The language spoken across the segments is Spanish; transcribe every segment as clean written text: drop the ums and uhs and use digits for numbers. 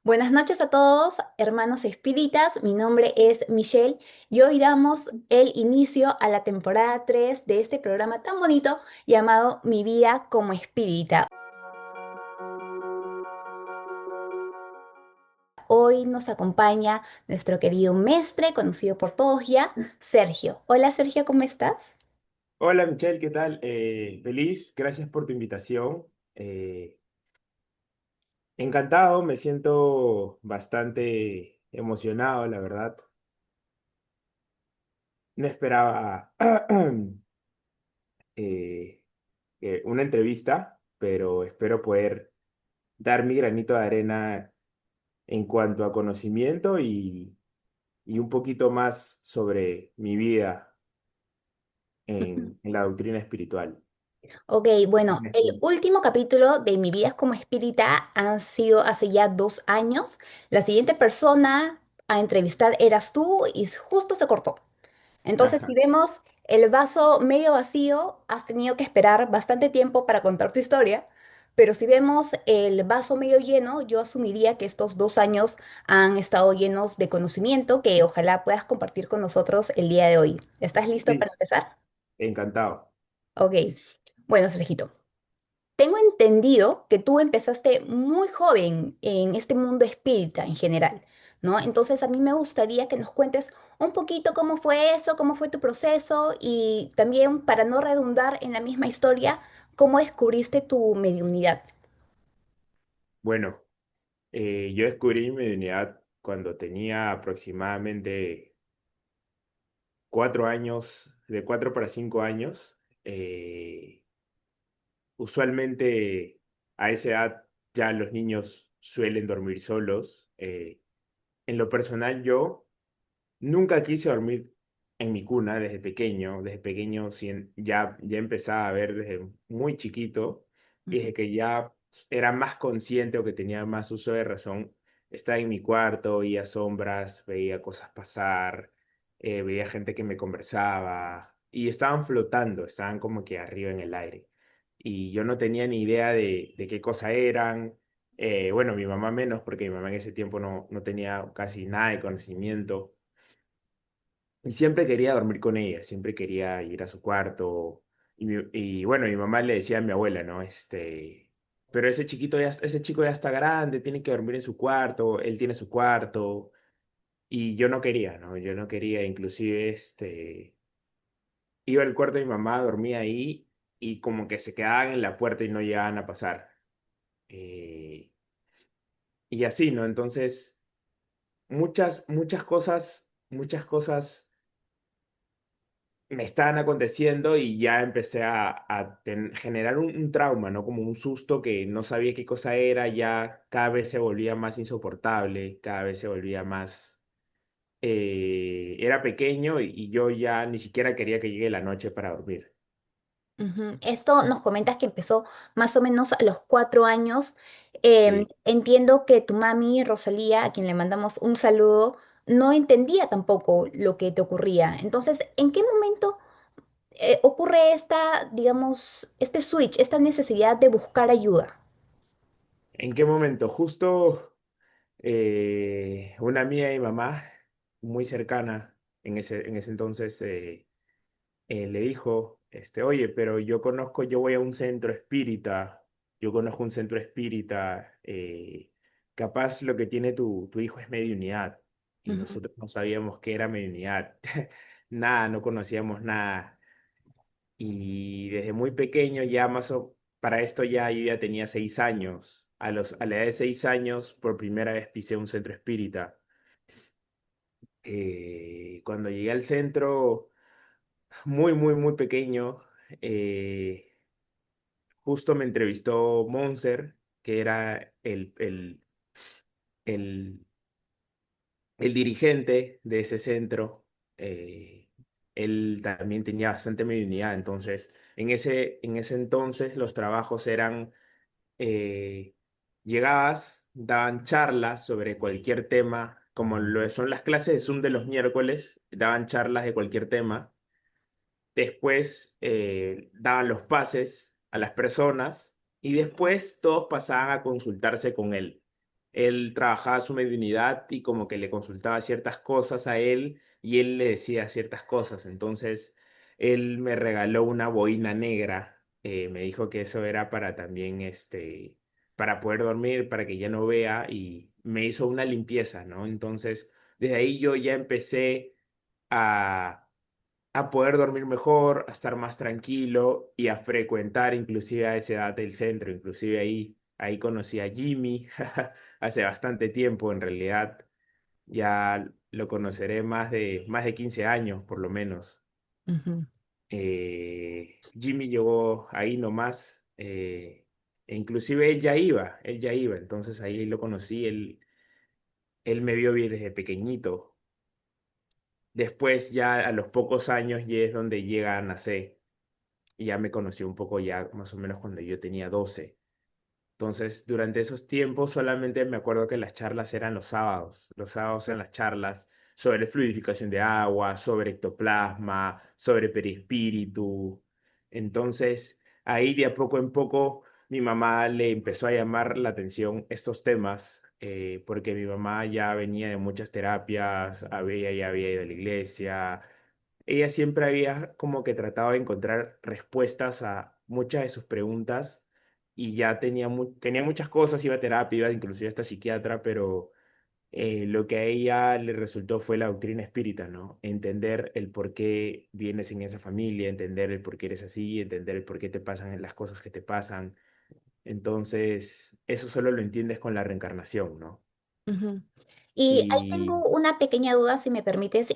Buenas noches a todos, hermanos espíritas. Mi nombre es Michelle y hoy damos el inicio a la temporada 3 de este programa tan bonito llamado Mi vida como espírita. Hoy nos acompaña nuestro querido mestre, conocido por todos ya, Sergio. Hola Sergio, ¿cómo estás? Hola Michelle, ¿qué tal? Feliz, gracias por tu invitación. Eh, Encantado, me siento bastante emocionado, la verdad. No esperaba eh, una entrevista, pero espero poder dar mi granito de arena en cuanto a conocimiento y un poquito más sobre mi vida en la doctrina espiritual. Ok, bueno, Tienes el tú. último capítulo de Mi vida como espírita han sido hace ya 2 años. La siguiente persona a entrevistar eras tú y justo se cortó. Entonces, si vemos el vaso medio vacío, has tenido que esperar bastante tiempo para contar tu historia, pero si vemos el vaso medio lleno, yo asumiría que estos 2 años han estado llenos de conocimiento que ojalá puedas compartir con nosotros el día de hoy. ¿Estás listo para Sí, empezar? encantado. Ok. Bueno, Sergito. Tengo entendido que tú empezaste muy joven en este mundo espírita en general, ¿no? Entonces a mí me gustaría que nos cuentes un poquito cómo fue eso, cómo fue tu proceso y también, para no redundar en la misma historia, cómo descubriste tu mediunidad. Bueno. Yo descubrí mi unidad cuando tenía aproximadamente 4 años, de 4 para 5 años. Eh, Usualmente a esa edad ya los niños suelen dormir solos. En lo personal, yo nunca quise dormir en mi cuna desde pequeño. Desde pequeño ya empezaba a ver desde muy chiquito y Ujú, desde que ya era más consciente o que tenía más uso de razón, estaba en mi cuarto, veía sombras, veía cosas pasar, veía gente que me conversaba y estaban flotando, estaban como que arriba en el aire. Y yo no tenía ni idea de qué cosa eran. Bueno, mi mamá menos, porque mi mamá en ese tiempo no tenía casi nada de conocimiento. Y siempre quería dormir con ella, siempre quería ir a su cuarto. Y bueno, mi mamá le decía a mi abuela, ¿no? Pero ese chico ya está grande, tiene que dormir en su cuarto, él tiene su cuarto. Y yo no quería, ¿no? Yo no quería, inclusive, iba al cuarto de mi mamá, dormía ahí y como que se quedaban en la puerta y no llegaban a pasar. Eh, y así, ¿no? Entonces, muchas cosas me estaban aconteciendo y ya empecé a generar un trauma, ¿no? Como un susto que no sabía qué cosa era, ya cada vez se volvía más insoportable, cada vez se volvía más... era pequeño y yo ya ni siquiera quería que llegue la noche para dormir. ujú. Esto nos comentas que empezó más o menos a los 4 años. Sí. Entiendo que tu mami, Rosalía, a quien le mandamos un saludo, no entendía tampoco lo que te ocurría. Entonces, ¿en qué momento ocurre esta, digamos, este switch, esta necesidad de buscar ayuda? ¿En qué momento? Justo una amiga de mi mamá, muy cercana en ese entonces, le dijo, oye, pero yo voy a un centro espírita, yo conozco un centro espírita, capaz lo que tiene tu hijo es mediunidad. Y Ujú, nosotros no sabíamos qué era mediunidad, nada, no conocíamos nada. Y desde muy pequeño para esto ya yo ya tenía 6 años. A la edad de 6 años, por primera vez pisé un centro espírita. Cuando llegué al centro, muy pequeño, eh, justo me entrevistó Monser, que era el, el dirigente de ese centro. Él también tenía bastante mediunidad, entonces en ese entonces los trabajos eran, eh, llegabas, daban charlas sobre cualquier tema, como lo son las clases de Zoom de los miércoles, daban charlas de cualquier tema. Después daban los pases a las personas y después todos pasaban a consultarse con él. él trabajaba su mediunidad y como que le consultaba ciertas cosas a él y él le decía ciertas cosas. Entonces, él me regaló una boina negra. Me dijo que eso era para también, para poder dormir, para que ya no vea y me hizo una limpieza, ¿no? Entonces, desde ahí yo ya empecé a poder dormir mejor, a estar más tranquilo y a frecuentar inclusive a esa edad el centro. Inclusive ahí conocí a Jimmy hace bastante tiempo, en realidad ya lo conoceré más de 15 años por lo menos. Ujú, Jimmy llegó ahí nomás, e inclusive él ya iba, entonces ahí lo conocí, él me vio bien desde pequeñito. Después ya a los pocos años ya es donde llega a nacer y ya me conoció un poco ya más o menos cuando yo tenía 12. Entonces, durante esos tiempos solamente me acuerdo que las charlas eran los sábados eran las charlas sobre fluidificación de agua, sobre ectoplasma, sobre perispíritu. Entonces, ahí de a poco en poco mi mamá le empezó a llamar la atención estos temas, porque mi mamá ya venía de muchas terapias, ya había ido a la iglesia, ella siempre había como que tratado de encontrar respuestas a muchas de sus preguntas y ya tenía muchas cosas, iba a terapia, iba inclusive hasta psiquiatra, pero lo que a ella le resultó fue la doctrina espírita, ¿no? Entender el por qué vienes en esa familia, entender el por qué eres así, entender el por qué te pasan las cosas que te pasan. Entonces, eso solo lo entiendes con la reencarnación, ¿no? ujú. Y ahí Y tengo una pequeña duda, si me permites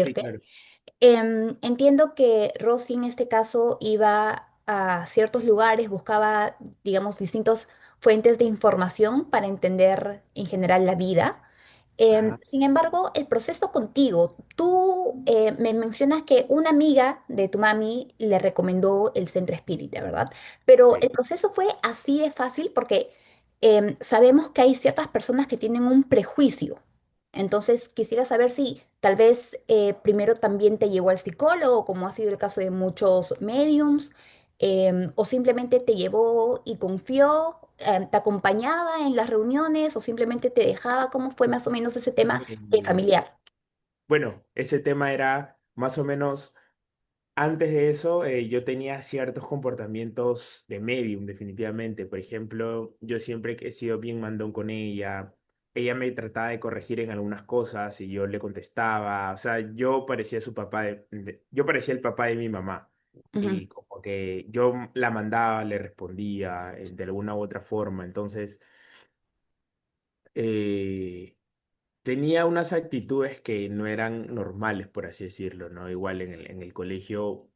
sí, interrumpirte. claro. Entiendo que Rosy en este caso iba a ciertos lugares, buscaba, digamos, distintas fuentes de información para entender en general la vida. Ajá, Sin embargo, el proceso contigo, tú me mencionas que una amiga de tu mami le recomendó el centro espírita, ¿verdad? Pero el sí. proceso fue así de fácil porque sabemos que hay ciertas personas que tienen un prejuicio. Entonces, quisiera saber si tal vez primero también te llevó al psicólogo, como ha sido el caso de muchos mediums, o simplemente te llevó y confió, te acompañaba en las reuniones o simplemente te dejaba. ¿Cómo fue más o menos ese tema Eh, familiar? bueno, ese tema era más o menos. Antes de eso, yo tenía ciertos comportamientos de medium, definitivamente. Por ejemplo, yo siempre he sido bien mandón con ella. Ella me trataba de corregir en algunas cosas y yo le contestaba. O sea, yo parecía su papá, yo parecía el papá de mi mamá. Ujú, Y como que yo la mandaba, le respondía de alguna u otra forma. Entonces, eh, tenía unas actitudes que no eran normales, por así decirlo, ¿no? Igual en el colegio.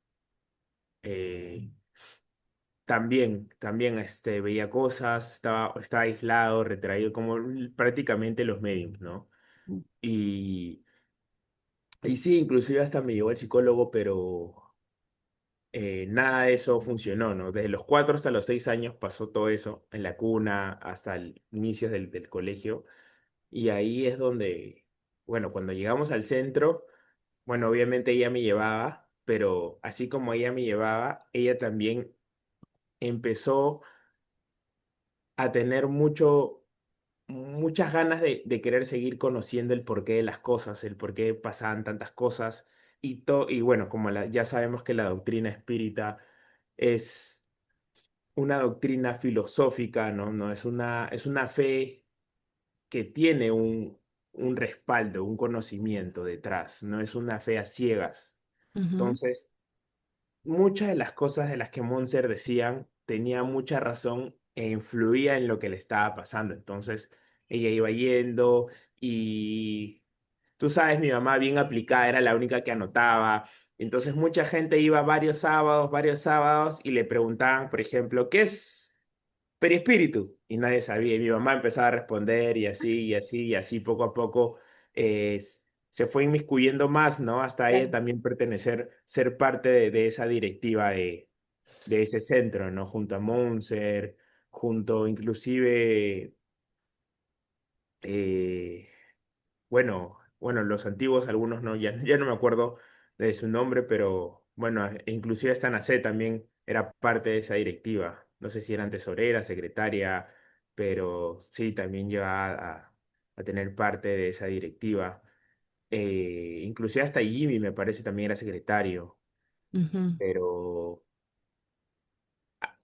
eh, también veía cosas, estaba aislado, retraído, como prácticamente los medios, ¿no? Y, y sí, inclusive hasta me llevó el psicólogo, pero nada de eso funcionó, ¿no? Desde los 4 hasta los 6 años pasó todo eso, en la cuna, hasta el inicio del colegio, y ahí es donde, bueno, cuando llegamos al centro, bueno, obviamente ella me llevaba, pero así como ella me llevaba, ella también empezó a tener muchas ganas de querer seguir conociendo el porqué de las cosas, el por qué pasaban tantas cosas y bueno, como ya sabemos que la doctrina espírita es una doctrina filosófica, ¿no? No es una fe que tiene un respaldo, un conocimiento detrás, no es una fe a ciegas. ujú, Entonces, muchas de las cosas de las que Monser decían tenía mucha razón e influía en lo que le estaba pasando. Entonces ella iba yendo y tú sabes, mi mamá bien aplicada era la única que anotaba. Entonces mucha gente iba varios sábados y le preguntaban, por ejemplo, ¿qué es perispíritu? Y nadie sabía. Y mi mamá empezaba a responder y así, y así, y así poco a poco se fue inmiscuyendo más, ¿no? Hasta ella claro. también ser parte de esa directiva de ese centro, ¿no? Junto a Monser, junto inclusive, eh, bueno, los antiguos, algunos no, ya no me acuerdo de su nombre, pero bueno, inclusive esta Nacé también era parte de esa directiva. No sé si eran tesorera, secretaria. pero sí, también lleva a tener parte de esa directiva. Inclusive hasta Jimmy me parece también era secretario, Ujú, pero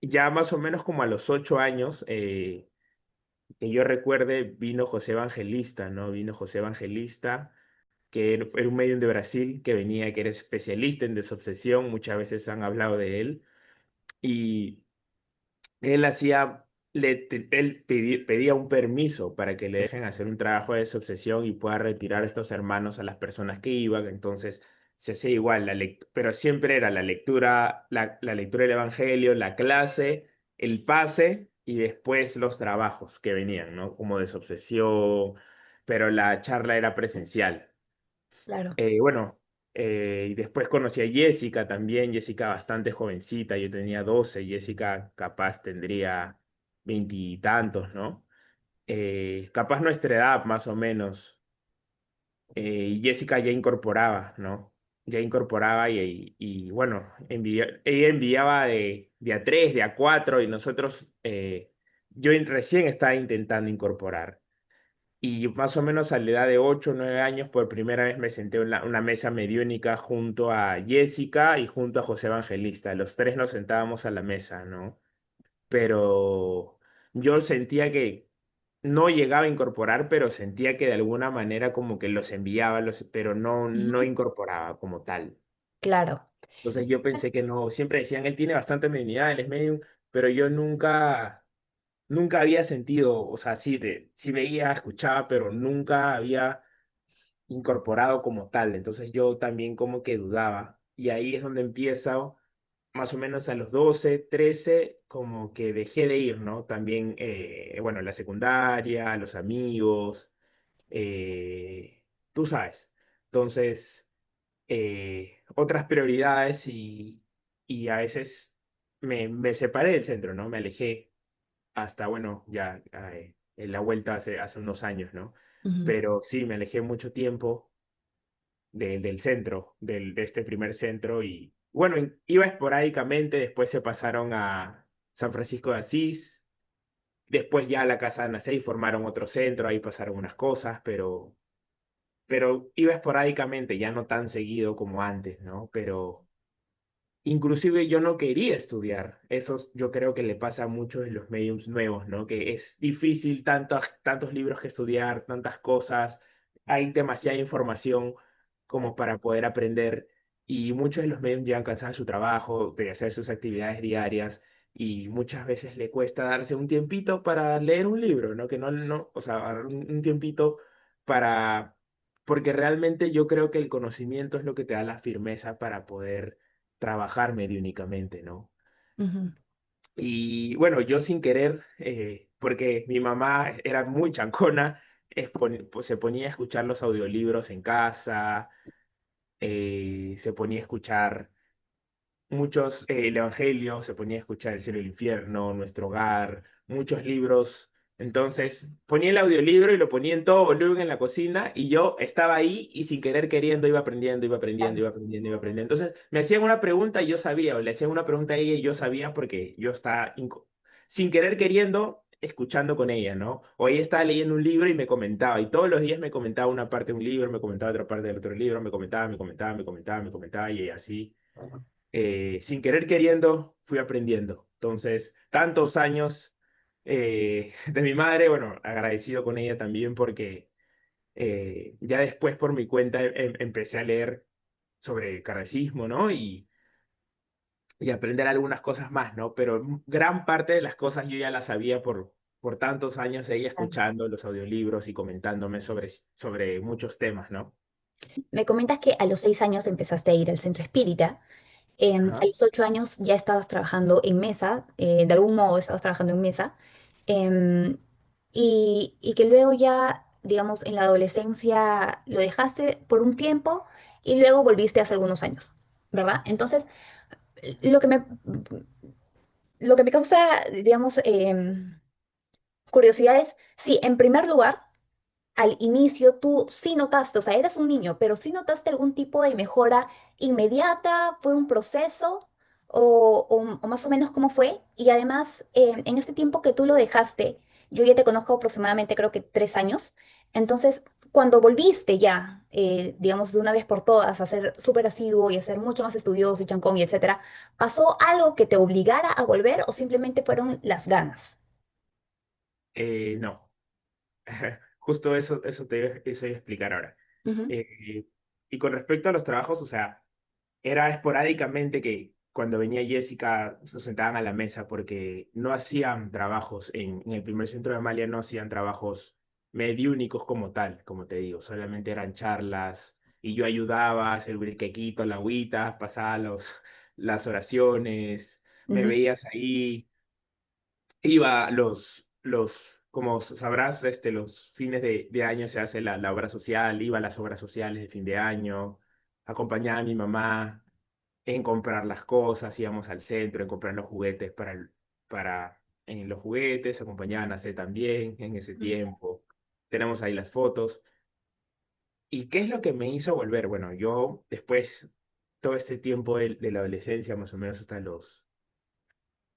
ya más o menos como a los 8 años, que yo recuerde, vino José Evangelista, ¿no? Vino José Evangelista, que era un medium de Brasil que venía, que era especialista en desobsesión, muchas veces han hablado de él, y él hacía, pedía un permiso para que le dejen hacer un trabajo de desobsesión y pueda retirar a estos hermanos a las personas que iban. Entonces se hacía igual, pero siempre era la lectura, la lectura del Evangelio, la clase, el pase y después los trabajos que venían, ¿no? Como desobsesión, pero la charla era presencial. claro. Bueno, y después conocí a Jessica también, Jessica bastante jovencita, yo tenía 12, Jessica capaz tendría veintitantos, ¿no? Capaz nuestra edad más o menos, y Jessica ya incorporaba, ¿no? Ya incorporaba y bueno, ella enviaba de a 3, de a 4 y nosotros, recién estaba intentando incorporar. Y más o menos a la edad de 8 o 9 años, por primera vez me senté en una mesa mediúnica junto a Jessica y junto a José Evangelista. Los tres nos sentábamos a la mesa, ¿no? Pero yo sentía que no llegaba a incorporar, pero sentía que de alguna manera como que los enviaba, pero no Ujú, incorporaba como tal. claro. Entonces yo pensé que no, siempre decían, él tiene bastante mediunidad, él es medium, pero yo nunca había sentido, o sea, sí veía, escuchaba, pero nunca había incorporado como tal. Entonces yo también como que dudaba. Y ahí es donde empieza, más o menos a los 12 13 como que dejé de ir, ¿no? También, bueno, la secundaria, los amigos, eh, tú sabes. Entonces, otras prioridades y a veces me separé del centro, ¿no? Me alejé hasta, bueno, ya en la vuelta hace unos años, ¿no? Ujú. Pero sí, me alejé mucho tiempo del centro, de este primer centro y, bueno, iba esporádicamente, después se pasaron a San Francisco de Asís, después ya a la Casa de Nacey formaron otro centro, ahí pasaron unas cosas, pero iba esporádicamente, ya no tan seguido como antes, ¿no? Pero inclusive yo no quería estudiar. Yo creo que le pasa a muchos de los mediums nuevos, ¿no? Que es difícil tantos libros que estudiar, tantas cosas, hay demasiada información como para poder aprender y muchos de los mediums llegan cansados de su trabajo, de hacer sus actividades diarias y muchas veces le cuesta darse un tiempito para leer un libro, ¿no? Que no, o sea, un tiempito para... Porque realmente yo creo que el conocimiento es lo que te da la firmeza para poder trabajar mediúnicamente, ¿no? Ujú. Y bueno, yo sin querer, porque mi mamá era muy chancona, pues se ponía a escuchar los audiolibros en casa, se ponía a escuchar muchos, el Evangelio, se ponía a escuchar El cielo y el infierno, Nuestro hogar, muchos libros. Entonces ponía el audiolibro y lo ponía en todo volumen en la cocina y yo estaba ahí y sin querer queriendo iba aprendiendo, iba aprendiendo, Claro. iba aprendiendo, iba aprendiendo. Entonces me hacían una pregunta y yo sabía, o le hacían una pregunta a ella y yo sabía porque yo estaba sin querer queriendo escuchando con ella, ¿no? O ella estaba leyendo un libro y me comentaba y todos los días me comentaba una parte de un libro, me comentaba otra parte del otro libro, me comentaba, me comentaba, me comentaba, me comentaba y así sin querer queriendo, fui aprendiendo. Entonces, tantos años de mi madre, bueno, agradecido con ella también porque ya después por mi cuenta empecé a leer sobre el kardecismo, ¿no? Y aprender algunas cosas más, ¿no? Pero gran parte de las cosas yo ya las sabía por tantos años ella Claro. escuchando los audiolibros y comentándome sobre muchos temas, ¿no? Me comentas que a los 6 años empezaste a ir al centro espírita. A Ajá. los 8 años ya estabas trabajando en mesa, de algún modo estabas trabajando en mesa, em, y que luego ya, digamos, en la adolescencia lo dejaste por un tiempo y luego volviste hace algunos años, ¿verdad? Entonces, lo que me, lo que me causa, digamos, curiosidad es si en primer lugar al inicio tú sí notaste, o sea, eras un niño, pero sí notaste algún tipo de mejora inmediata, fue un proceso o más o menos cómo fue. Y además, en este tiempo que tú lo dejaste, yo ya te conozco aproximadamente creo que 3 años. Entonces, cuando volviste ya, digamos, de una vez por todas a ser súper asiduo y a ser mucho más estudioso y chancón y etcétera, ¿pasó algo que te obligara a volver o simplemente fueron las ganas? No, justo eso eso iba a explicar ahora. Ujú, Eh, y con respecto a los trabajos, o sea, era esporádicamente que cuando venía Jessica se sentaban a la mesa porque no hacían trabajos en el primer centro de Amalia, no hacían trabajos mediúnicos como tal, como te digo, solamente eran charlas y yo ayudaba a servir el quequito, la agüita, pasaba las oraciones, me ujú, veías ahí, iba como sabrás, los fines de año se hace la obra social, iba a las obras sociales de fin de año, acompañaba a mi mamá en comprar las cosas, íbamos al centro en comprar los juguetes para en los juguetes, acompañaban a C también en ese ujú, tiempo. Tenemos ahí las fotos. ¿Y qué es lo que me hizo volver? Bueno, yo después, todo este tiempo de la adolescencia, más o menos hasta los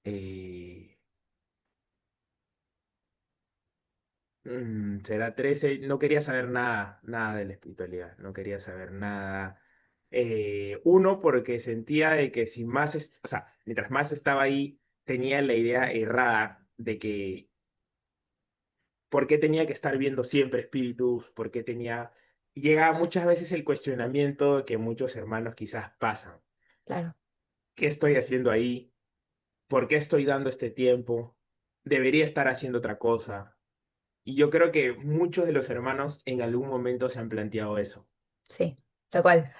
eh, será 13, no quería saber nada, nada de la espiritualidad, no quería saber nada. Uno, porque sentía de que si más, o sea, mientras más estaba ahí, tenía la idea errada de que por qué tenía que estar viendo siempre espíritus, por qué tenía... Llega muchas veces el cuestionamiento que muchos hermanos quizás pasan. claro, ¿Qué estoy haciendo ahí? ¿Por qué estoy dando este tiempo? ¿Debería estar haciendo otra cosa? Y yo creo que muchos de los hermanos en algún momento se han planteado eso. sí, tal cual.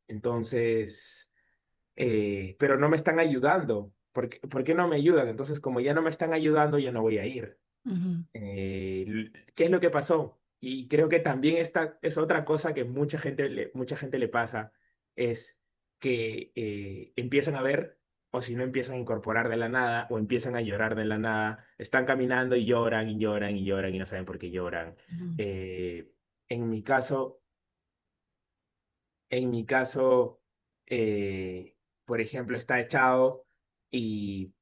Entonces, pero no me están ayudando. ¿Por qué no me ayudan? Entonces, como ya no me están ayudando, ya no voy a ir. Ujú, ¿Qué es lo que pasó? Y creo que también esta es otra cosa que mucha gente le pasa, es que empiezan a ver, o si no empiezan a incorporar de la nada, o empiezan a llorar de la nada, están caminando y lloran y lloran y lloran y no saben por qué lloran. ujú. Eh, en mi caso, en mi caso, eh, por ejemplo, está echado y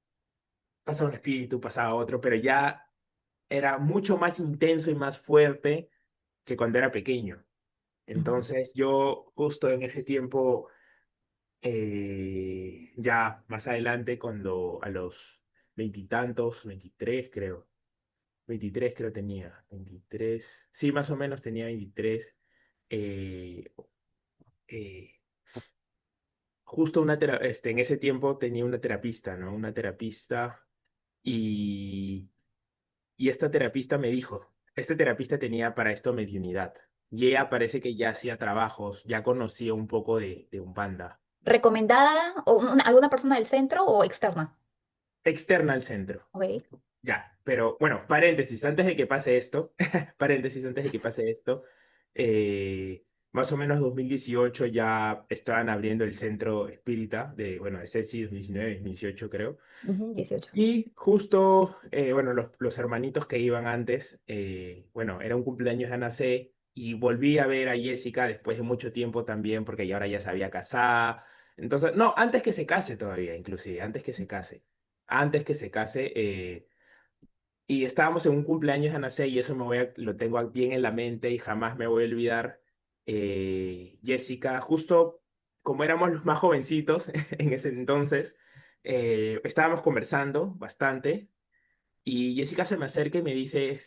pasa un espíritu, pasa otro, pero ya era mucho más intenso y más fuerte que cuando era pequeño. Ujú, Entonces yo justo en ese tiempo, ya más adelante, cuando a los veintitantos, 23 creo, 23 creo tenía, 23 sí, más o menos tenía 23, eh, eh, justo en ese tiempo tenía una terapista, ¿no? Una terapista y esta terapista me dijo, este terapista tenía para esto mediunidad. Y ella parece que ya hacía trabajos, ya conocía un poco de Umbanda. ¿Recomendada o alguna persona del centro o externa? Externa al centro. Ok. Ya, pero bueno, paréntesis, antes de que pase esto, paréntesis, antes de que pase esto, más o menos 2018 ya estaban abriendo el centro espírita bueno, ese sí, 2019, 2018 creo. Ujú, 18. Y justo, bueno, los hermanitos que iban antes, bueno, era un cumpleaños de Ana C. Y volví a ver a Jessica después de mucho tiempo también, porque ya ahora ya se había casado. Entonces, no, antes que se case todavía, inclusive, antes que se case. Antes que se case, y estábamos en un cumpleaños de Ana C. Y eso lo tengo bien en la mente y jamás me voy a olvidar. Jessica, justo como éramos los más jovencitos en ese entonces, estábamos conversando bastante y Jessica se me acerca y me dice,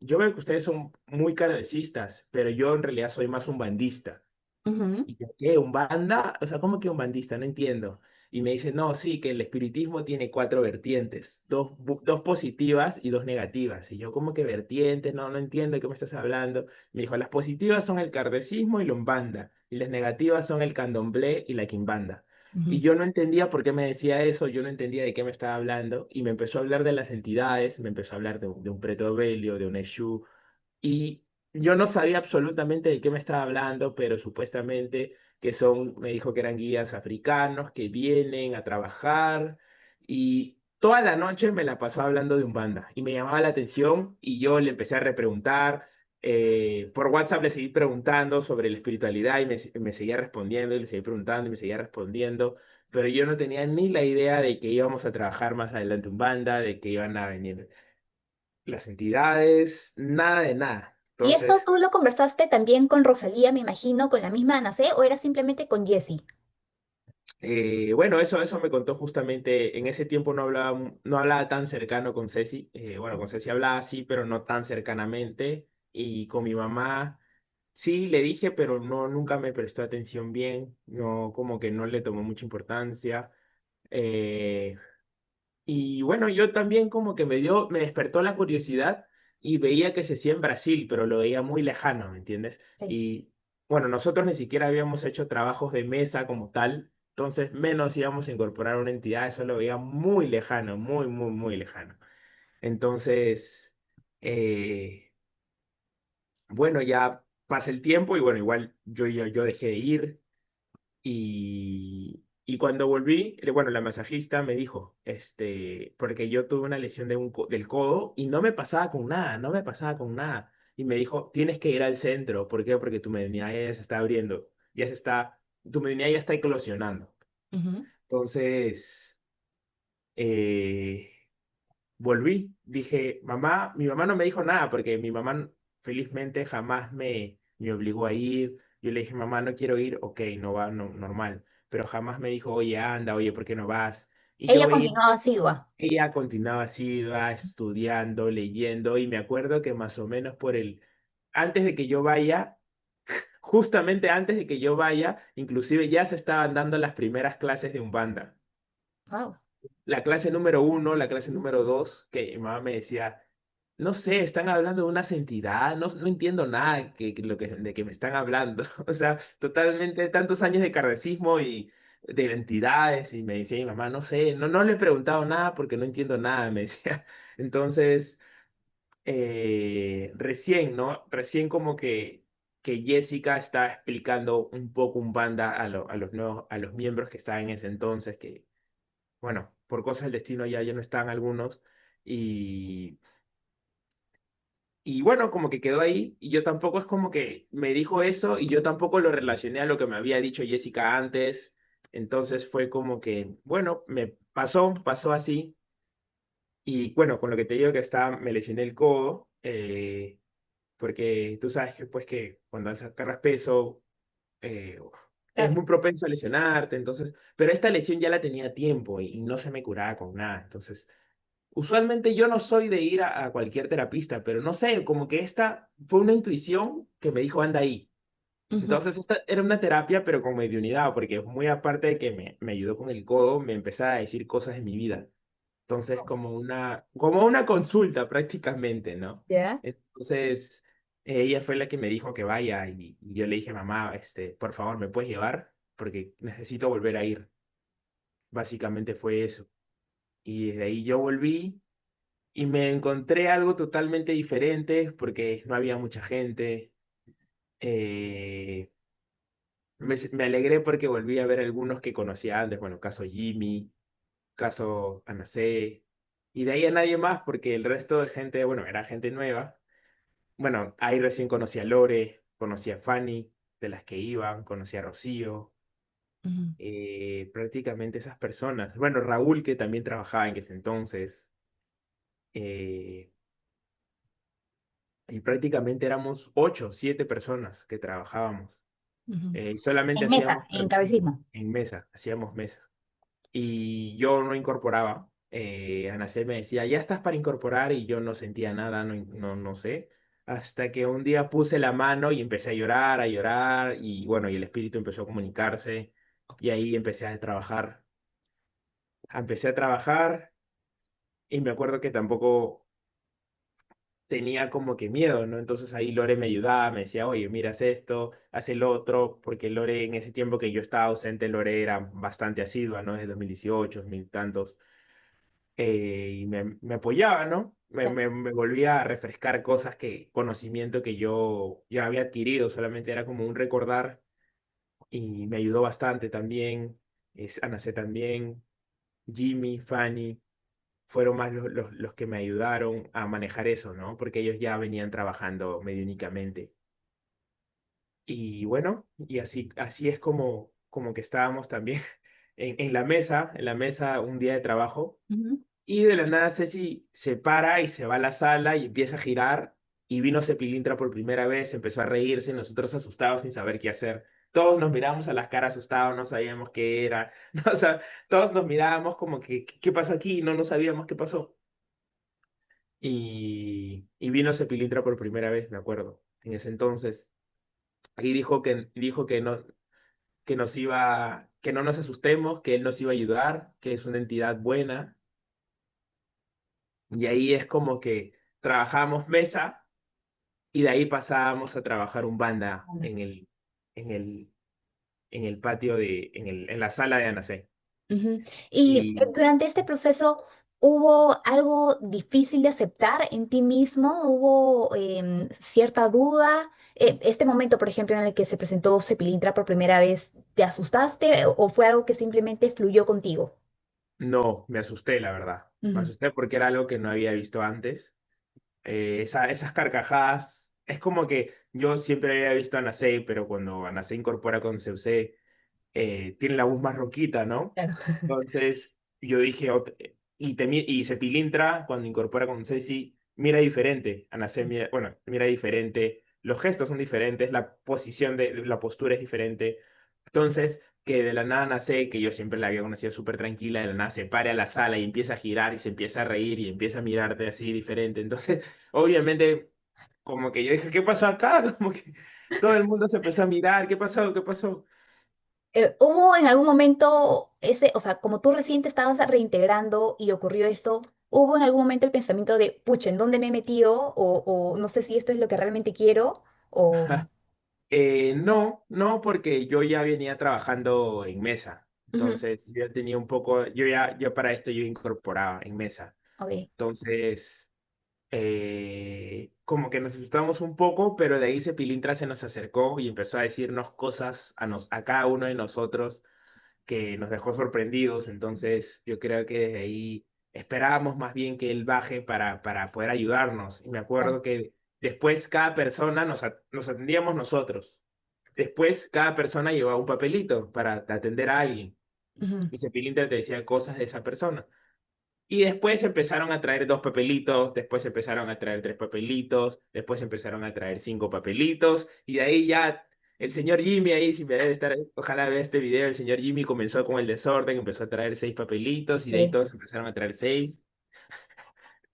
yo veo que ustedes son muy kardechistas, pero yo en realidad soy más un bandista. Ujú, ¿Y yo qué? ¿Un banda? O sea, ¿cómo que un bandista? No entiendo. Y me dice, no, sí, que el espiritismo tiene cuatro vertientes, dos positivas y dos negativas. Y yo, ¿cómo que vertientes? No, no entiendo de qué me estás hablando. Me dijo, las positivas son el kardecismo y la umbanda, y las negativas son el candomblé y la quimbanda. Y ujú, yo no entendía por qué me decía eso, yo no entendía de qué me estaba hablando, y me empezó a hablar de las entidades, me empezó a hablar de un preto Belio, de un Eshu, y yo no sabía absolutamente de qué me estaba hablando, pero supuestamente me dijo que eran guías africanos que vienen a trabajar y toda la noche me la pasó hablando de Umbanda y me llamaba la atención y yo le empecé a repreguntar. Por WhatsApp le seguí preguntando sobre la espiritualidad y me seguía respondiendo y le seguí preguntando y me seguía respondiendo, pero yo no tenía ni la idea de que íbamos a trabajar más adelante Umbanda, de que iban a venir las entidades, nada de nada. ¿Y esto Entonces, tú lo conversaste también con Rosalía, me imagino, con la misma Ana C, o era simplemente con Jessie? bueno, eso me contó justamente, en ese tiempo no hablaba tan cercano con Ceci, bueno, con Ceci hablaba sí, pero no tan cercanamente, y con mi mamá sí le dije, pero no, nunca me prestó atención bien, no, como que no le tomó mucha importancia. Eh, y bueno, yo también como que me despertó la curiosidad y veía que se hacía en Brasil, pero lo veía muy lejano, ¿me entiendes? Sí. Y bueno, nosotros ni siquiera habíamos hecho trabajos de mesa como tal, entonces menos íbamos a incorporar una entidad, eso lo veía muy lejano, muy, muy, muy lejano. Entonces, eh, bueno, ya pasa el tiempo y bueno, igual yo dejé de ir. Y cuando volví, bueno, la masajista me dijo, porque yo tuve una lesión del codo y no me pasaba con nada, no me pasaba con nada. Y me dijo, tienes que ir al centro. ¿Por qué? Porque tu medianía ya se está abriendo, tu medianía ya está eclosionando. Ujú. Entonces, eh, volví, dije, mamá, mi mamá no me dijo nada porque mi mamá felizmente jamás me obligó a ir. Yo le dije, mamá, no quiero ir, ok, no va, no, normal, pero jamás me dijo, oye, anda, oye, ¿por qué no vas? Y yo Ella veía, continuaba asidua. ella continuaba así, iba estudiando, leyendo, y me acuerdo que más o menos antes de que yo vaya, justamente antes de que yo vaya, inclusive ya se estaban dando las primeras clases de Umbanda. Wow. La clase número 1, la clase número 2, que mi mamá me decía, no sé, están hablando de una entidad, no, no entiendo nada de que me están hablando. O sea, totalmente tantos años de kardecismo y de entidades, y me decía mi mamá, no sé, no le he preguntado nada porque no entiendo nada, me decía. Entonces, recién, ¿no? Recién como que Jessica está explicando un poco un banda a los nuevos, a los miembros que estaban en ese entonces, que bueno, por cosas del destino ya no están algunos y, y bueno, como que quedó ahí y yo tampoco es como que me dijo eso y yo tampoco lo relacioné a lo que me había dicho Jessica antes, entonces fue como que, bueno, pasó así y bueno, con lo que te digo que me lesioné el codo, porque tú sabes que pues que cuando cargas peso eh, es Claro. muy propenso a lesionarte, entonces, pero esta lesión ya la tenía tiempo y no se me curaba con nada, entonces usualmente yo no soy de ir a cualquier terapista, pero no sé, como que esta fue una intuición que me dijo, anda ahí. Ujú. Entonces, esta era una terapia, pero con mediunidad, porque muy aparte de que me ayudó con el codo, me empezaba a decir cosas de mi vida. Entonces, como una consulta prácticamente, ¿no? ¿Ya? Entonces, ella fue la que me dijo que vaya y yo le dije, mamá, por favor, ¿me puedes llevar? Porque necesito volver a ir. Básicamente fue eso. Y desde ahí yo volví y me encontré algo totalmente diferente porque no había mucha gente. Eh, me alegré porque volví a ver algunos que conocía antes, bueno, caso Jimmy, caso Anacé, y de ahí a nadie más porque el resto de gente, bueno, era gente nueva. Bueno, ahí recién conocí a Lore, conocí a Fanny, de las que iban, conocí a Rocío, Ujú. prácticamente esas personas. Bueno, Raúl, que también trabajaba en ese entonces. eh, y prácticamente éramos 8, 7 personas que trabajábamos. Ujú. Y solamente En mesa, hacíamos en traducción cabecismo. en mesa, hacíamos mesa. Y yo no incorporaba. Ana C. me decía, ya estás para incorporar y yo no sentía nada, no sé. Hasta que un día puse la mano y empecé a llorar y bueno, y el espíritu empezó a comunicarse y ahí empecé a trabajar. Empecé a trabajar y me acuerdo que tampoco tenía como que miedo, ¿no? Entonces ahí Lore me ayudaba, me decía, oye, mira, haz esto, haz el otro, porque Lore en ese tiempo que yo estaba ausente, Lore era bastante asidua, ¿no? Desde 2018, 2000 tantos, y me apoyaba, ¿no? Claro. Me volvía a refrescar conocimiento que yo ya había adquirido, solamente era como un recordar, y me ayudó bastante también, Ana C. también, Jimmy, Fanny fueron más los que me ayudaron a manejar eso, ¿no? Porque ellos ya venían trabajando mediúnicamente. Y bueno, y así es como que estábamos también en la mesa un día de trabajo. Y de la nada Ceci se para y se va a la sala y empieza a girar. Y vino Cepilintra por primera vez, empezó a reírse, y nosotros asustados sin saber qué hacer. Todos nos mirábamos a las caras asustados, no sabíamos qué era. No, o sea, todos nos mirábamos como que, ¿qué pasa aquí? No, no sabíamos qué pasó. Y vino Cepilintra por primera vez, me acuerdo, en ese entonces. Y dijo que nos iba, que no nos asustemos, que él nos iba a ayudar, que es una entidad buena. Y ahí es como que trabajamos mesa y de ahí pasábamos a trabajar un banda en el, en el patio en la sala de Anacé. Ujú. Y Y durante este proceso, ¿hubo algo difícil de aceptar en ti mismo? ¿Hubo cierta duda? Este momento, por ejemplo, en el que se presentó Cepilintra por primera vez, ¿te asustaste o fue algo que simplemente fluyó contigo? no, me asusté, la verdad. Me Ujú, asusté porque era algo que no había visto antes. Esas carcajadas, es como que yo siempre había visto a Anacé, pero cuando Anacé incorpora con Ceusé, tiene la voz más roquita, ¿no? claro. Entonces yo dije, y Cepilintra, cuando incorpora con Ceci, mira diferente. Anacé mira, bueno, mira diferente. Los gestos son diferentes, la posición de la postura es diferente. Entonces, que de la nada Nacé, que yo siempre la había conocido súper tranquila, de la nada se pare a la sala y empieza a girar y se empieza a reír y empieza a mirarte así diferente. Entonces, obviamente, como que yo dije, ¿qué pasó acá? Como que todo el mundo se empezó a mirar, ¿qué pasó? ¿Qué pasó? ¿Hubo en algún momento ese, o sea, como tú recién te estabas reintegrando y ocurrió esto, hubo en algún momento el pensamiento de, pucha, ¿en dónde me he metido? O no sé si esto es lo que realmente quiero, o... No, no, porque yo ya venía trabajando en mesa. Ujú, Entonces, yo ya tenía un poco, yo para esto yo incorporaba en mesa. ok, Entonces, como que nos asustamos un poco, pero de ahí Pilintra se nos acercó y empezó a decirnos cosas a cada uno de nosotros que nos dejó sorprendidos. Entonces, yo creo que desde ahí esperábamos más bien que él baje para poder ayudarnos. Y me claro. acuerdo que después cada persona nos atendíamos nosotros. Después cada persona llevaba un papelito para atender a alguien. Ujú, Y Pilintra te decía cosas de esa persona. Y después empezaron a traer dos papelitos, después empezaron a traer tres papelitos, después empezaron a traer cinco papelitos, y de ahí ya el señor Jimmy ahí, si me debe estar, ojalá vea este video, el señor Jimmy comenzó con el desorden, empezó a traer seis papelitos, y de ahí sí. todos empezaron a traer seis.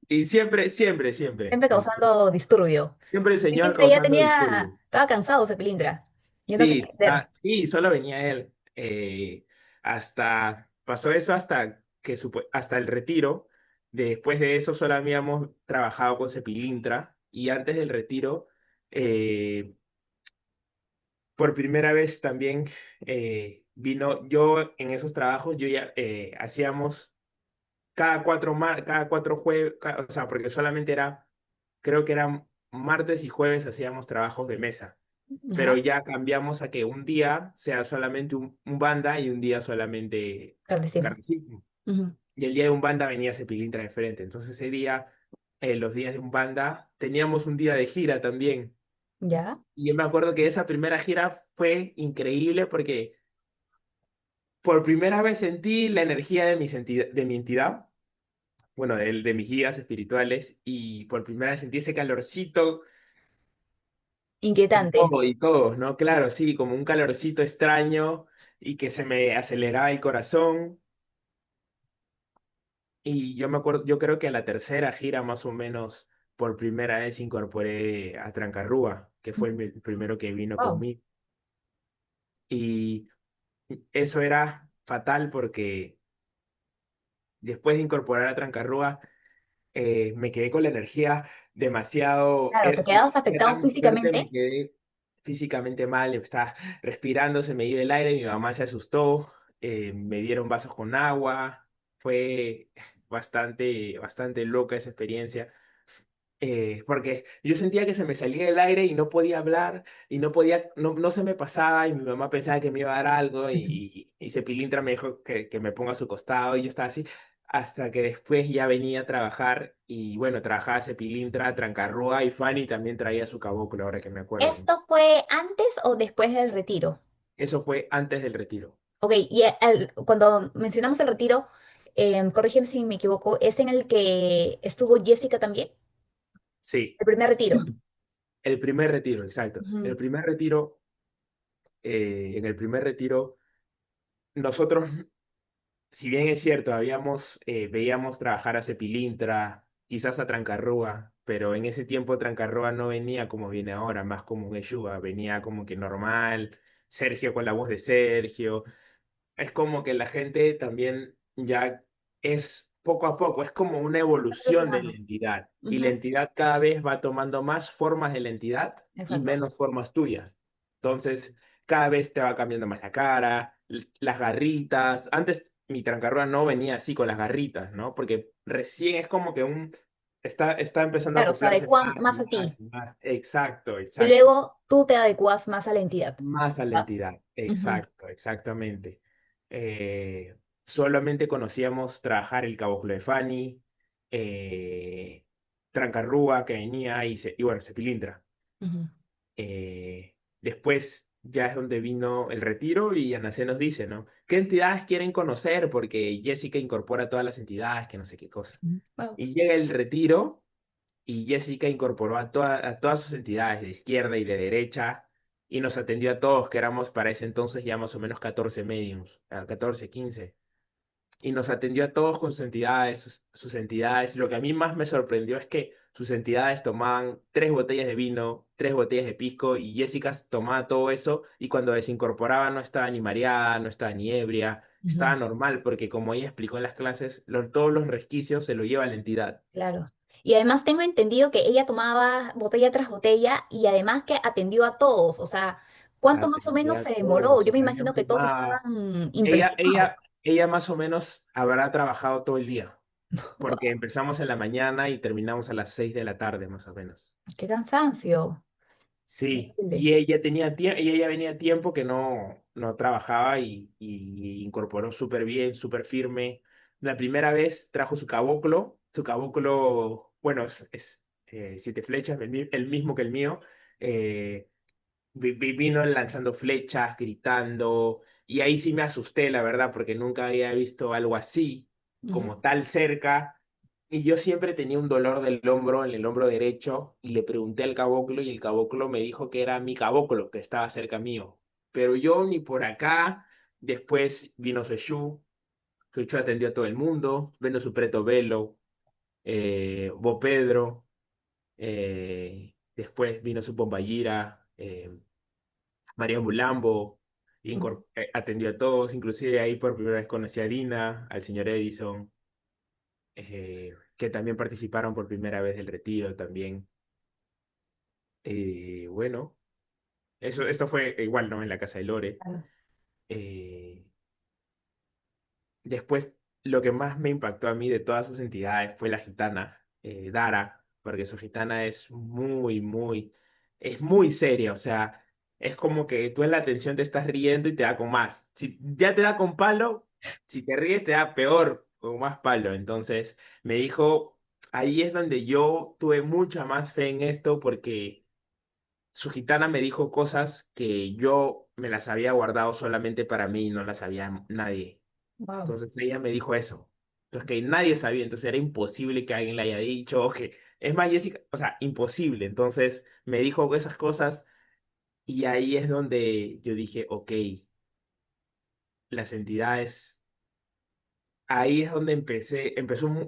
Y siempre, siempre, siempre, Siempre causando disturbio. siempre el señor Cepilindra ya causando disturbios. tenía, estaba cansado, Cepilindra. Yo no quería Sí, entender. sí, solo venía él. Pasó eso hasta el retiro. Después de eso solo habíamos trabajado con Cepilintra y antes del retiro, eh, por primera vez también vino, yo en esos trabajos, yo ya hacíamos cada cuatro jueves, o sea, porque solamente creo que eran martes y jueves hacíamos trabajos de mesa, pero Ya, ya cambiamos a que un día sea solamente un banda y un día solamente tardísimo. carnicismo. Ujú, Y el día de un banda venía Cepilintra de frente. Entonces ese día, los días de un banda, teníamos un día de gira también. ya, Y yo me acuerdo que esa primera gira fue increíble porque por primera vez sentí la energía de mi entidad, bueno, de mis guías espirituales, y por primera vez sentí ese calorcito inquietante. y todo, ¿no? Claro, sí, como un calorcito extraño y que se me aceleraba el corazón. Y yo me acuerdo, yo creo que a la tercera gira más o menos, por primera vez incorporé a Trancarrúa, que fue el primero que vino Wow. conmigo. Y eso era fatal porque después de incorporar a Trancarrúa, me quedé con la energía demasiado Claro, ¿te la quedabas energía afectado tan fuerte, me físicamente? quedé físicamente mal, estaba respirando, se me iba el aire, mi mamá se asustó, me dieron vasos con agua, fue bastante loca esa experiencia. Porque yo sentía que se me salía el aire y no podía hablar y no se me pasaba y mi mamá pensaba que me iba a dar algo y Cepilintra me dijo que me ponga a su costado y yo estaba así hasta que después ya venía a trabajar y bueno, trabajaba Cepilintra, Trancarrúa y Fanny también traía su caboclo, ahora que me acuerdo. ¿Esto fue antes o después del retiro? Eso fue antes del retiro. Ok, y cuando mencionamos el retiro, corrígeme si me equivoco, es en el que estuvo Jessica también, Sí, el primer retiro. el primer retiro, exacto. Ujú, El primer retiro, en el primer retiro, nosotros, si bien es cierto, veíamos trabajar a Cepilintra, quizás a Trancarrúa, pero en ese tiempo Trancarrúa no venía como viene ahora, más como un Eshua, venía como que normal, Sergio con la voz de Sergio. Es como que la gente también ya es poco a poco, es como una ser evolución de la humano. entidad. Y la Ujú, entidad cada vez va tomando más formas de la entidad y exacto. menos formas tuyas. Entonces, cada vez te va cambiando más la cara, las garritas. Antes mi trancarrúa no venía así con las garritas, ¿no? Porque recién es como que está empezando a Claro, se acoplarse adecuan más y más a más ti. y más. Exacto, Y exacto. luego tú te adecuas más a la entidad. Más a la ¿Va? entidad, Ujú, exacto, exactamente. Solamente conocíamos trabajar el caboclo de Fani, eh, Trancarrúa que venía y bueno, Cepilintra. ujú, Después ya es donde vino el retiro y Anacé nos dice, ¿no? ¿Qué entidades quieren conocer? Porque Jessica incorpora todas las entidades, que no sé qué cosa. ujú. Wow. Y llega el retiro y Jessica incorporó a todas sus entidades de izquierda y de derecha y nos atendió a todos, que éramos para ese entonces ya más o menos 14 mediums, 14, 15. Y nos atendió a todos con sus entidades, sus entidades. Lo que a mí más me sorprendió es que sus entidades tomaban 3 botellas de vino, 3 botellas de pisco y Jessica tomaba todo eso y cuando desincorporaba no estaba ni mareada, no estaba ni ebria, Ujú, estaba normal porque como ella explicó en las clases, todos los resquicios se lo lleva la entidad. claro. Y además tengo entendido que ella tomaba botella tras botella y además que atendió a todos. O sea, ¿cuánto más o menos Atendía a se demoró? todos, Yo me y nadie imagino que todos fumaba. estaban Ella, impresionados. ella, ella más o menos habrá trabajado todo el día, porque Wow, empezamos en la mañana y terminamos a las 6 de la tarde, más o menos. qué cansancio. Sí, Terrible. y ella tenía y ella venía tiempo que no trabajaba y incorporó súper bien, súper firme. La primera vez trajo su caboclo, bueno, es 7 flechas, el mismo que el mío. eh, Vino lanzando flechas, gritando, y ahí sí me asusté, la verdad, porque nunca había visto algo así, Ujú, como tal cerca, y yo siempre tenía un dolor del hombro, en el hombro derecho, y le pregunté al caboclo, y el caboclo me dijo que era mi caboclo, que estaba cerca mío, pero yo ni por acá. Después vino Sueshu atendió a todo el mundo, vino su preto Velo, Bo Pedro, después vino su Pombayira, María Bulambo, ujú. atendió a todos, inclusive ahí por primera vez conocí a Dina, al señor Edison, que también participaron por primera vez del retiro también. Bueno, esto fue igual, ¿no? En la casa de Lore. Claro. Eh, Después, lo que más me impactó a mí de todas sus entidades fue la gitana, Dara, porque su gitana es muy seria, o sea, es como que tú en la atención te estás riendo y te da con más. Si ya te da con palo, si te ríes te da peor, con más palo. Entonces, me dijo, ahí es donde yo tuve mucha más fe en esto, porque su gitana me dijo cosas que yo me las había guardado solamente para mí y no las sabía nadie. Wow. Entonces ella me dijo eso. Entonces que nadie sabía, entonces era imposible que alguien le haya dicho, o que es más, Jessica, o sea, imposible. Entonces me dijo esas cosas y ahí es donde yo dije, ok, las entidades, ahí es donde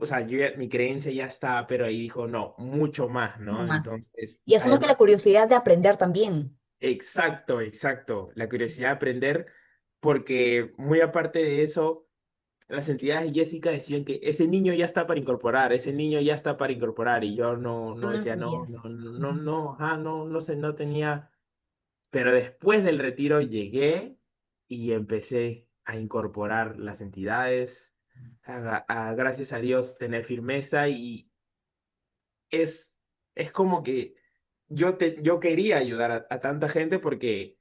o sea, mi creencia ya estaba, pero ahí dijo, no, mucho más, No ¿no? más. Entonces, Y asumo que la además, curiosidad de aprender también. exacto, exacto, la curiosidad de aprender, porque muy aparte de eso las entidades de Jessica decían que ese niño ya está para incorporar, ese niño ya está para incorporar, y yo Tú no no lo decía, no, no, sabías. no, Ujú. no, no sé, no tenía, pero después del retiro llegué y empecé a incorporar las entidades, gracias a Dios tener firmeza y es, es como que yo quería ayudar a tanta gente porque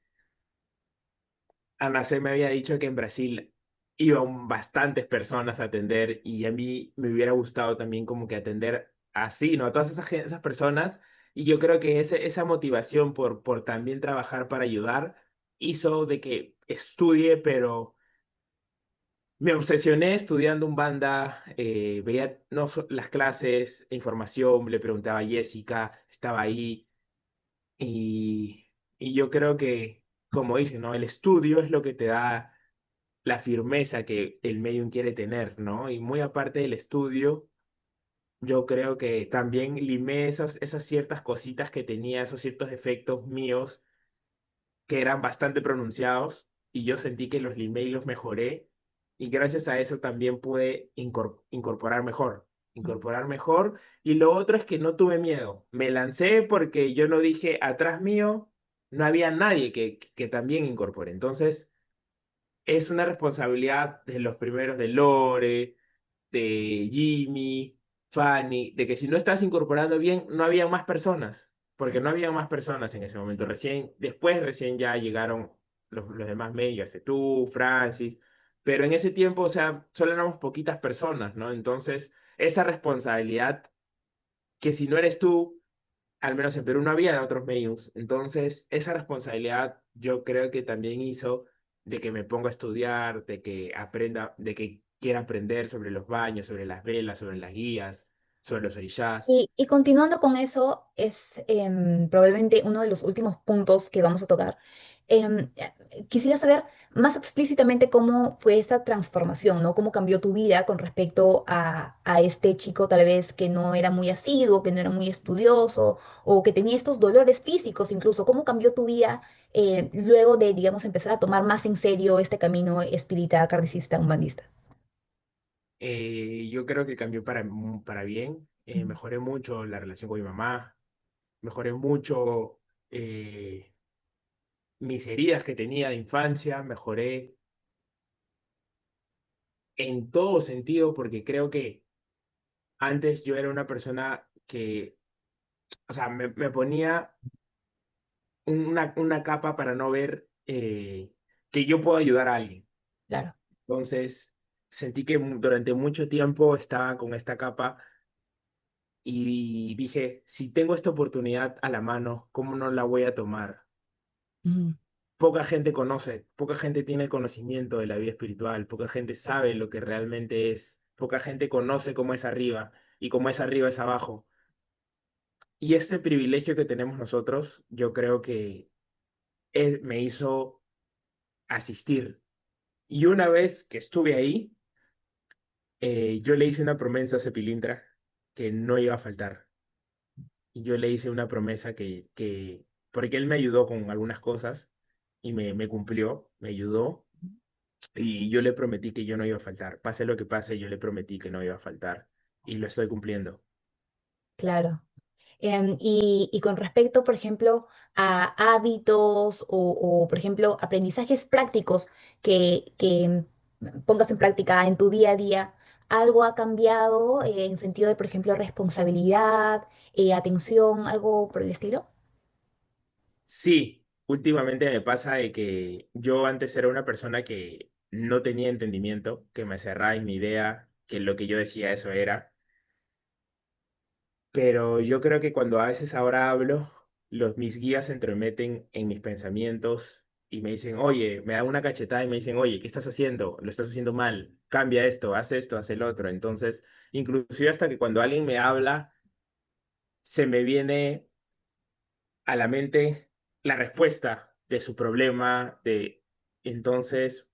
Ana C. me había dicho que en Brasil iban bastantes personas a atender y a mí me hubiera gustado también como que atender así, ¿no? A todas esas personas y yo creo que esa motivación por también trabajar para ayudar hizo de que estudie, pero Me obsesioné estudiando un banda, veía no, las clases, información, le preguntaba a Jessica, estaba ahí y, y yo creo que, como dicen, ¿no? El estudio es lo que te da la firmeza que el medium quiere tener, ¿no? Y muy aparte del estudio, yo creo que también limé esas ciertas cositas que tenía, esos ciertos defectos míos que eran bastante pronunciados y yo sentí que los limé y los mejoré y gracias a eso también pude incorporar mejor y lo otro es que no tuve miedo, me lancé porque yo no dije atrás mío, no había nadie que también incorpore, entonces es una responsabilidad de los primeros de Lore, de Jimmy, Fanny, de que si no estás incorporando bien, no había más personas, porque no había más personas en ese momento. Recién ya llegaron los demás medios, tú, Francis, pero en ese tiempo, o sea, solo éramos poquitas personas, ¿no? Entonces, esa responsabilidad, que si no eres tú, al menos en Perú no había otros medios. Entonces, esa responsabilidad yo creo que también hizo de que me ponga a estudiar, de que aprenda, de que quiera aprender sobre los baños, sobre las velas, sobre las guías, sobre los orishás. Y continuando con eso, es probablemente uno de los últimos puntos que vamos a tocar. Quisiera saber más explícitamente cómo fue esa transformación, ¿no? Cómo cambió tu vida con respecto a este chico tal vez que no era muy asiduo, que no era muy estudioso o que tenía estos dolores físicos incluso. ¿Cómo cambió tu vida luego de, digamos, empezar a tomar más en serio este camino espírita, kardecista, umbandista? Yo creo que cambió para bien. Mejoré mucho la relación con mi mamá, mejoré mucho mis heridas que tenía de infancia, mejoré en todo sentido porque creo que antes yo era una persona que, o sea, me ponía una capa para no ver que yo puedo ayudar a alguien. Claro. Entonces, sentí que durante mucho tiempo estaba con esta capa y dije, si tengo esta oportunidad a la mano, ¿cómo no la voy a tomar? Ujú. Poca gente conoce, poca gente tiene conocimiento de la vida espiritual, poca gente sabe lo que realmente es, poca gente conoce cómo es arriba y cómo es arriba es abajo. Y este privilegio que tenemos nosotros, yo creo que me hizo asistir. Y una vez que estuve ahí, yo le hice una promesa a ese Pilintra que no iba a faltar. Y yo le hice una promesa porque él me ayudó con algunas cosas y me cumplió, me ayudó. Y yo le prometí que yo no iba a faltar. Pase lo que pase, yo le prometí que no iba a faltar. Y lo estoy cumpliendo. Claro. Y con respecto, por ejemplo, a hábitos por ejemplo, aprendizajes prácticos que pongas en práctica en tu día a día, ¿algo ha cambiado en sentido de, por ejemplo, responsabilidad, atención, algo por el estilo? Sí, últimamente me pasa de que yo antes era una persona que no tenía entendimiento, que me cerraba en mi idea, que lo que yo decía eso era. Pero yo creo que cuando a veces ahora hablo, mis guías se entrometen en mis pensamientos y me dicen, oye, me dan una cachetada y me dicen, oye, ¿qué estás haciendo? Lo estás haciendo mal, cambia esto, haz el otro. Entonces, inclusive hasta que cuando alguien me habla, se me viene a la mente la respuesta de su problema, Entonces,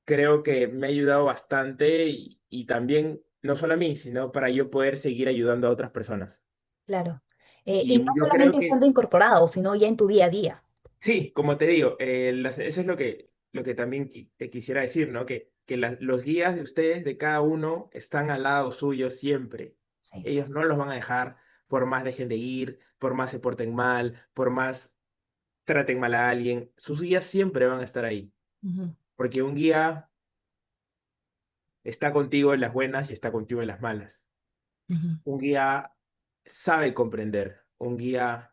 creo que me ha ayudado bastante y también, no solo a mí, sino para yo poder seguir ayudando a otras personas. Claro. Y no Y yo creo solamente que estando incorporado, sino ya en tu día a día. sí, como te digo, eso es lo que también quisiera decir, ¿no? Que los guías de ustedes, de cada uno, están al lado suyo siempre. Sí. Ellos no los van a dejar por más dejen de ir, por más se porten mal, por más traten mal a alguien. Sus guías siempre van a estar ahí. Ujú, Porque un guía está contigo en las buenas y está contigo en las malas. ujú. Un guía sabe comprender. Un guía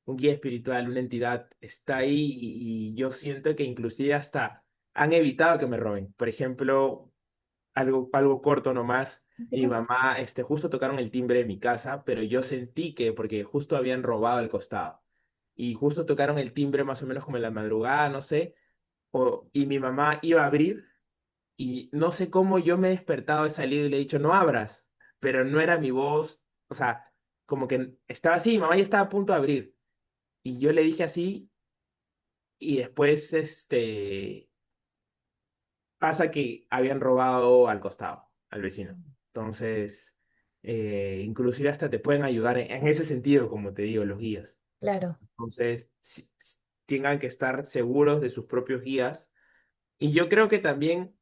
espiritual, una entidad, está ahí y yo siento que inclusive hasta han evitado que me roben. Por ejemplo, algo corto nomás, mi mamá, justo tocaron el timbre de mi casa, pero yo sentí que, porque justo habían robado al costado, y justo tocaron el timbre más o menos como en la madrugada, no sé, y mi mamá iba a abrir Y no sé cómo yo me he despertado, he salido y le he dicho, no abras, pero no era mi voz, o sea, como que estaba así, mamá ya estaba a punto de abrir. Y yo le dije así y después, pasa que habían robado al costado, al vecino. Entonces, inclusive hasta te pueden ayudar en ese sentido, como te digo, los guías. Claro. Entonces, tengan que estar seguros de sus propios guías. Y yo creo que también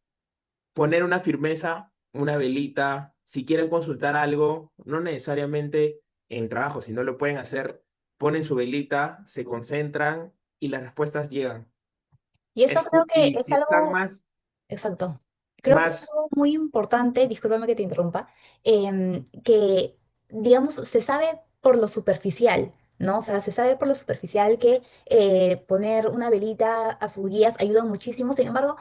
poner una firmeza, una velita, si quieren consultar algo, no necesariamente en el trabajo, si no lo pueden hacer, ponen su velita, se concentran y las respuestas llegan. Y eso creo que Y es si están algo. más, Exacto. Creo que es más, algo muy importante, discúlpame que te interrumpa, que, digamos, se sabe por lo superficial, ¿no? O sea, se sabe por lo superficial que poner una velita a sus guías ayuda muchísimo. Sin embargo,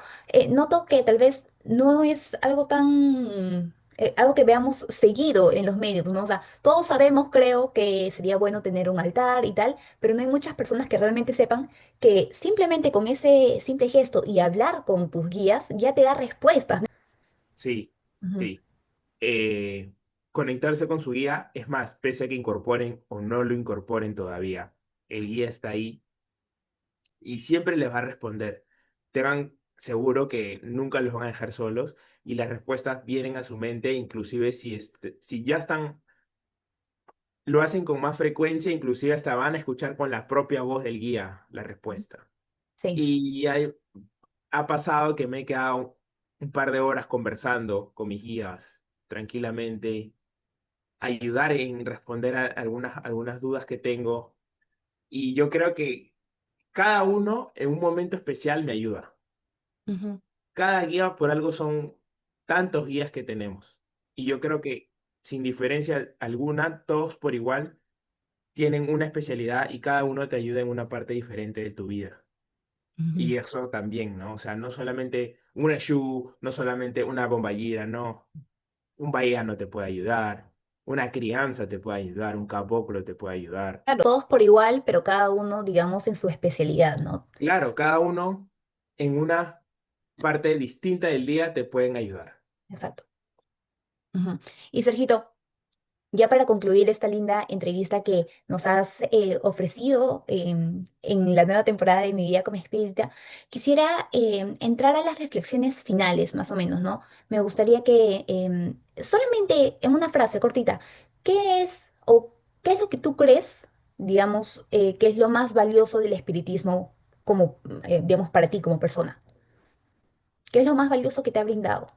noto que tal vez no es algo tan, algo que veamos seguido en los medios, ¿no? O sea, todos sabemos, creo, que sería bueno tener un altar y tal, pero no hay muchas personas que realmente sepan que simplemente con ese simple gesto y hablar con tus guías ya te da respuestas. sí, Ujú. sí. eh, Conectarse con su guía, es más, pese a que incorporen o no lo incorporen todavía, el guía está ahí y siempre les va a responder. Tengan seguro que nunca los van a dejar solos y las respuestas vienen a su mente, inclusive si ya están, lo hacen con más frecuencia, inclusive hasta van a escuchar con la propia voz del guía la respuesta. Sí. Y ha pasado que me he quedado un par de horas conversando con mis guías tranquilamente, ayudar en responder a algunas dudas que tengo. Y yo creo que cada uno en un momento especial me ayuda. Ujú, Cada guía por algo son tantos guías que tenemos. Y yo creo que sin diferencia alguna, todos por igual tienen una especialidad y cada uno te ayuda en una parte diferente de tu vida. ujú. Y eso también, ¿no? O sea, no solamente una Shu, no solamente una bomballera, no. Un no te puede ayudar, una crianza te puede ayudar, un caboclo te puede ayudar. Claro, todos por igual, pero cada uno, digamos, en su especialidad, ¿no? Claro, cada uno en una parte distinta del día te pueden ayudar. Exacto. Ujú. Y Sergito, ya para concluir esta linda entrevista que nos has ofrecido en la nueva temporada de Mi Vida como Espírita, quisiera entrar a las reflexiones finales, más o menos, ¿no? Me gustaría que solamente en una frase cortita, ¿qué es o qué es lo que tú crees, digamos, que es lo más valioso del espiritismo como, digamos, para ti como persona? ¿Qué es lo más valioso que te ha brindado?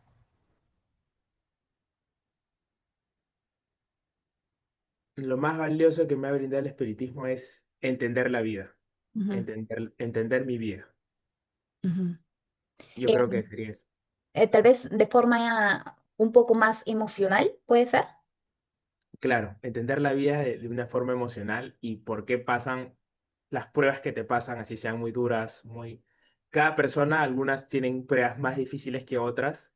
Lo más valioso que me ha brindado el espiritismo es entender la vida, Ujú, entender mi vida. ujú. Yo creo que sería eso. Tal vez de forma un poco más emocional, ¿puede ser? Claro, entender la vida de una forma emocional y por qué pasan las pruebas que te pasan, así sean muy duras, muy... Cada persona, algunas tienen pruebas más difíciles que otras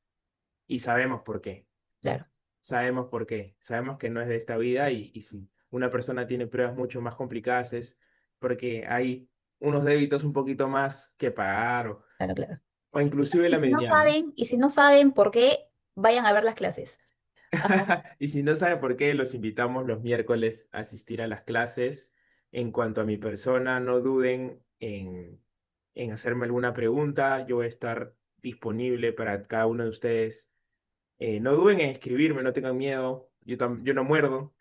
y sabemos por qué. Claro, Sabemos por qué. Sabemos que no es de esta vida y si una persona tiene pruebas mucho más complicadas es porque hay unos débitos un poquito más que pagar claro, claro. o inclusive Y la si no mediana, ¿no? saben, y si no saben por qué, vayan a ver las clases. Ajá. Y si no sabe por qué, los invitamos los miércoles a asistir a las clases. En cuanto a mi persona, no duden en hacerme alguna pregunta. Yo voy a estar disponible para cada uno de ustedes. No duden en escribirme, no tengan miedo. Yo no muerdo.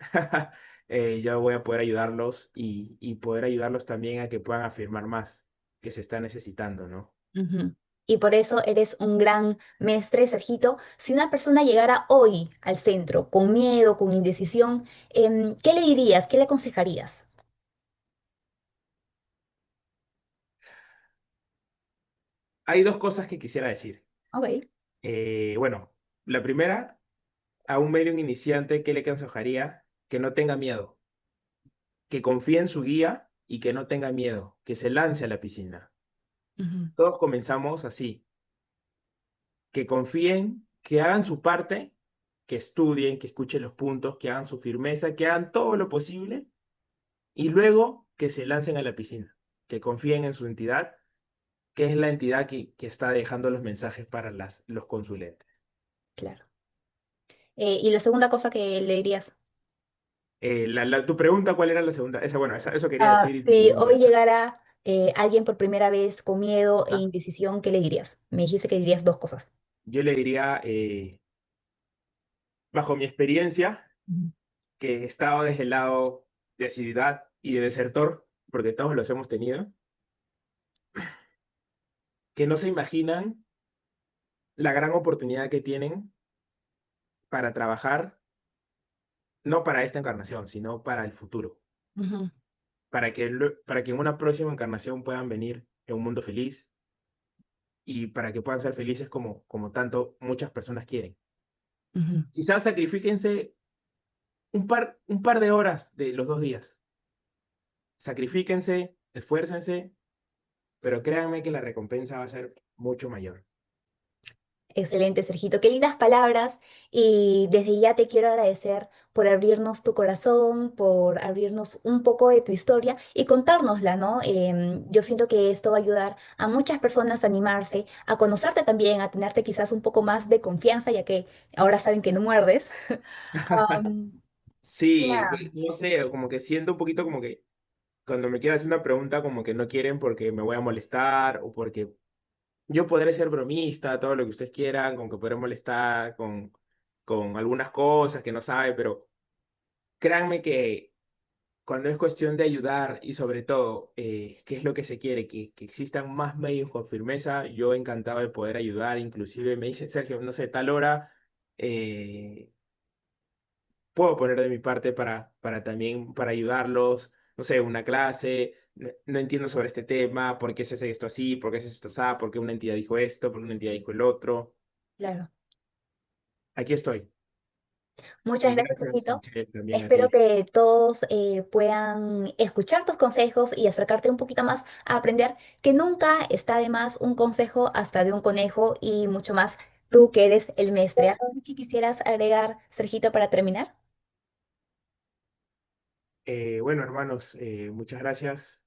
Yo voy a poder ayudarlos y poder ayudarlos también a que puedan afirmar más que se está necesitando, ¿no? Ujú. Y por eso eres un gran maestre, Sergito. Si una persona llegara hoy al centro con miedo, con indecisión, ¿qué le dirías? ¿Qué le aconsejarías? Hay dos cosas que quisiera decir. Ok. Bueno, la primera, a un medio iniciante, ¿qué le aconsejaría? Que no tenga miedo, que confíe en su guía y que no tenga miedo, que se lance a la piscina. Ujú, Todos comenzamos así, que confíen, que hagan su parte, que estudien, que escuchen los puntos, que hagan su firmeza, que hagan todo lo posible y luego que se lancen a la piscina, que confíen en su entidad que es la entidad que está dejando los mensajes para los consulentes. Claro. Y la segunda cosa que le dirías, Tu pregunta, ¿cuál era la segunda? Esa, bueno, eso quería decir y tu si pregunta. hoy llegara alguien por primera vez con miedo e Ajá. indecisión, ¿qué le dirías? Me dijiste que dirías dos cosas. Yo le diría, bajo mi experiencia, Ujú. que he estado desde el lado de asiduidad y de desertor, porque todos los hemos tenido, que no se imaginan la gran oportunidad que tienen para trabajar, no para esta encarnación, sino para el futuro, Ujú, para que en una próxima encarnación puedan venir en un mundo feliz y para que puedan ser felices como tanto muchas personas quieren. ujú. Quizás sacrifíquense un par de horas de los 2 días. Sacrifíquense, esfuércense, pero créanme que la recompensa va a ser mucho mayor. Excelente, Sergito. Qué lindas palabras. Y desde ya te quiero agradecer por abrirnos tu corazón, por abrirnos un poco de tu historia y contárnosla, ¿no? Yo siento que esto va a ayudar a muchas personas a animarse, a conocerte también, a tenerte quizás un poco más de confianza, ya que ahora saben que no muerdes. Am, Sí, nada, no sé, como que siento un poquito como que cuando me quieren hacer una pregunta, como que no quieren porque me voy a molestar o porque yo podré ser bromista, todo lo que ustedes quieran, con que podré molestar con algunas cosas que no sabe, pero créanme que cuando es cuestión de ayudar y sobre todo, qué es lo que se quiere, que existan más medios con firmeza, yo encantado de poder ayudar, inclusive me dice Sergio, no sé, tal hora, eh, puedo poner de mi parte para también, para ayudarlos, no sé, una clase, no entiendo sobre este tema, por qué se hace esto así, por qué se hace esto así, por qué una entidad dijo esto, por qué una entidad dijo el otro. claro. Aquí estoy. Muchas Y gracias, gracias, Sergito. Michelle, también a Espero ti. que todos puedan escuchar tus consejos y acercarte un poquito más a aprender que nunca está de más un consejo hasta de un conejo y mucho más tú que eres el maestre. ¿Algo que quisieras agregar, Sergito, para terminar? Bueno, hermanos, muchas gracias.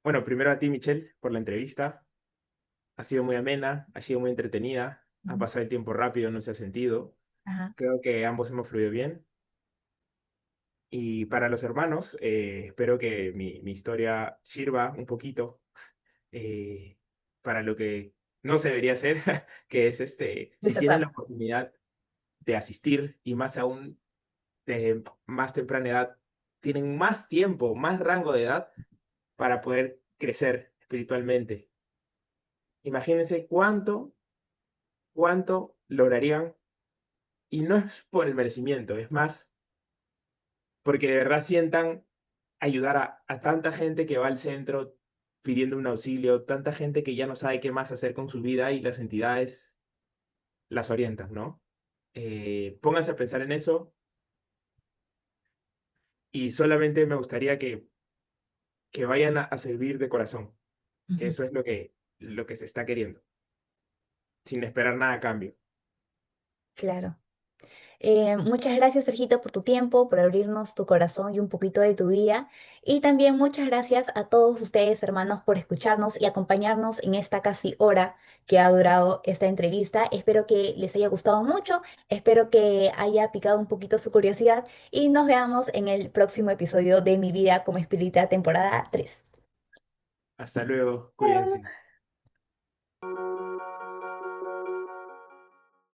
Bueno, primero a ti, Michelle, por la entrevista. Ha sido muy amena, ha sido muy entretenida, ha Ujú. pasado el tiempo rápido, no se ha sentido. Ajá, Creo que ambos hemos fluido bien. Y para los hermanos, espero que mi historia sirva un poquito eh, para lo que no se debería hacer, que es si tienen la disfrutando. oportunidad de asistir y más aún desde más temprana edad, tienen más tiempo, más rango de edad para poder crecer espiritualmente. Imagínense cuánto lograrían y no es por el merecimiento, es más porque de verdad sientan ayudar a tanta gente que va al centro pidiendo un auxilio, tanta gente que ya no sabe qué más hacer con su vida y las entidades las orientan, ¿no? Pónganse a pensar en eso y solamente me gustaría que vayan a servir de corazón, que Ujú. eso es lo que se está queriendo, sin esperar nada a cambio. Claro. Muchas gracias, Sergito, por tu tiempo, por abrirnos tu corazón y un poquito de tu vida. Y también muchas gracias a todos ustedes, hermanos, por escucharnos y acompañarnos en esta casi hora que ha durado esta entrevista. Espero que les haya gustado mucho, espero que haya picado un poquito su curiosidad y nos veamos en el próximo episodio de Mi vida como espírita, temporada 3. Hasta luego, cuídense.